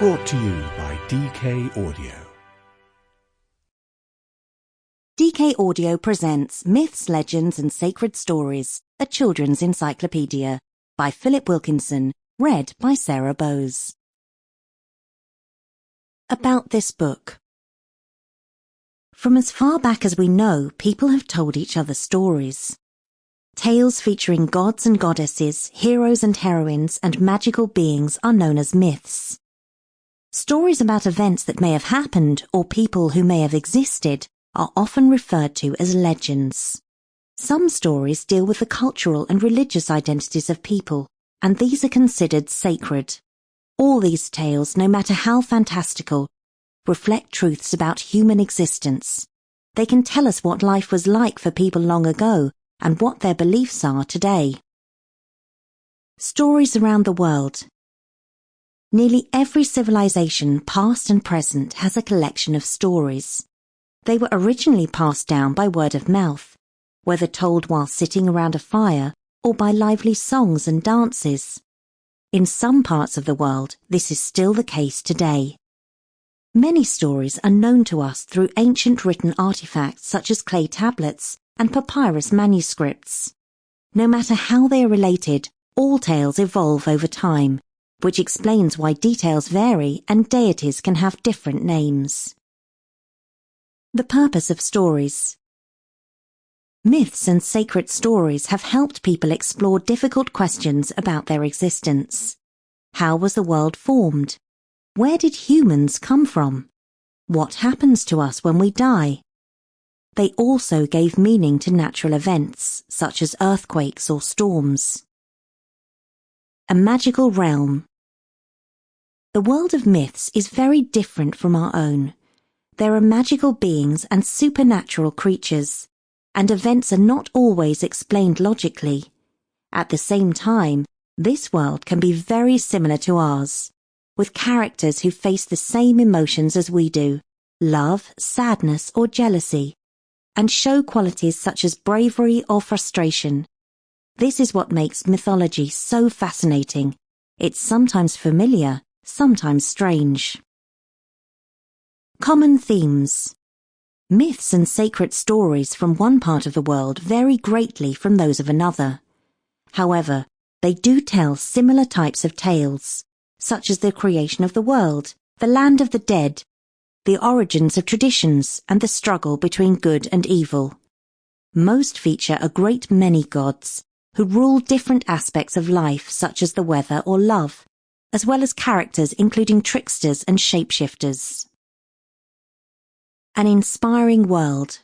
Brought to you by DK Audio. DK Audio presents Myths, Legends and Sacred Stories, a children's encyclopedia, by Philip Wilkinson, read by Sara Bowes. About this book. From as far back as we know, people have told each other stories. Tales featuring gods and goddesses, heroes and heroines, and magical beings are known as myths. Stories about events that may have happened or people who may have existed are often referred to as legends. Some stories deal with the cultural and religious identities of people, and these are considered sacred. All these tales, no matter how fantastical, reflect truths about human existence. They can tell us what life was like for people long ago and what their beliefs are today. Stories around the world. Nearly every civilization, past and present, has a collection of stories. They were originally passed down by word of mouth, whether told while sitting around a fire or by lively songs and dances. In some parts of the world, this is still the case today. Many stories are known to us through ancient written artifacts such as clay tablets and papyrus manuscripts. No matter how they are related, all tales evolve over time, which explains why details vary and deities can have different names. The purpose of stories. Myths and sacred stories have helped people explore difficult questions about their existence. How was the world formed? Where did humans come from? What happens to us when we die? They also gave meaning to natural events, such as earthquakes or storms. A magical realm. The world of myths is very different from our own. There are magical beings and supernatural creatures, and events are not always explained logically. At the same time, this world can be very similar to ours, with characters who face the same emotions as we do, love, sadness, or jealousy, and show qualities such as bravery or frustration. This is what makes mythology so fascinating. It's sometimes familiar, sometimes strange. Common themes. Myths and sacred stories from one part of the world vary greatly from those of another. However, they do tell similar types of tales, such as the creation of the world, the land of the dead, the origins of traditions, and the struggle between good and evil. Most feature a great many gods, who rule different aspects of life such as the weather or love, as well as characters including tricksters and shapeshifters. An inspiring world.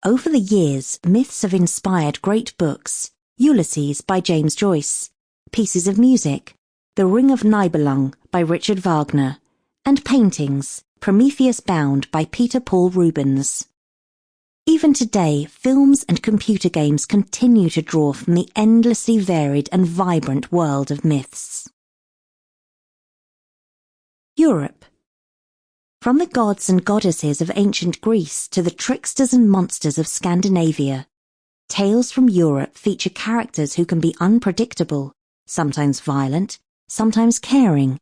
Over the years, myths have inspired great books: Ulysses by James Joyce, pieces of music, The Ring of Nibelung by Richard Wagner, and paintings, Prometheus Bound by Peter Paul Rubens. Even today, films and computer games continue to draw from the endlessly varied and vibrant world of myths. Europe. From the gods and goddesses of ancient Greece to the tricksters and monsters of Scandinavia, tales from Europe feature characters who can be unpredictable, sometimes violent, sometimes caring.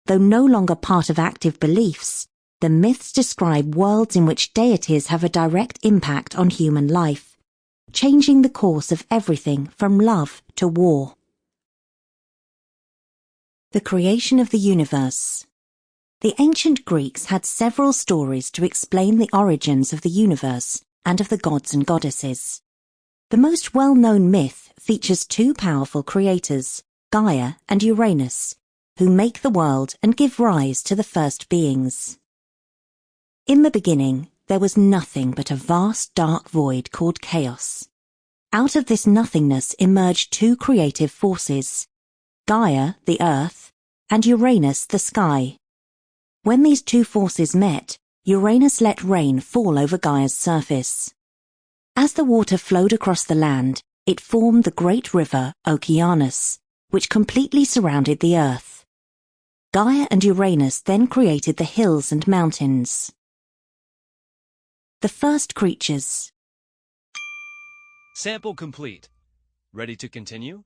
Though no longer part of active beliefs, the myths describe worlds in which deities have a direct impact on human life, changing the course of everything from love to war. The creation of the universe. The ancient Greeks had several stories to explain the origins of the universe and of the gods and goddesses. The most well-known myth features two powerful creators, Gaia and Uranus, who make the world and give rise to the first beings. In the beginning, there was nothing but a vast dark void called chaos. Out of this nothingness emerged two creative forces, Gaia, the earth, and Uranus, the sky. When these two forces met, Uranus let rain fall over Gaia's surface. As the water flowed across the land, it formed the great river Okeanos, which completely surrounded the earth. Gaia and Uranus then created the hills and mountains. The first creatures. Sample complete. Ready to continue?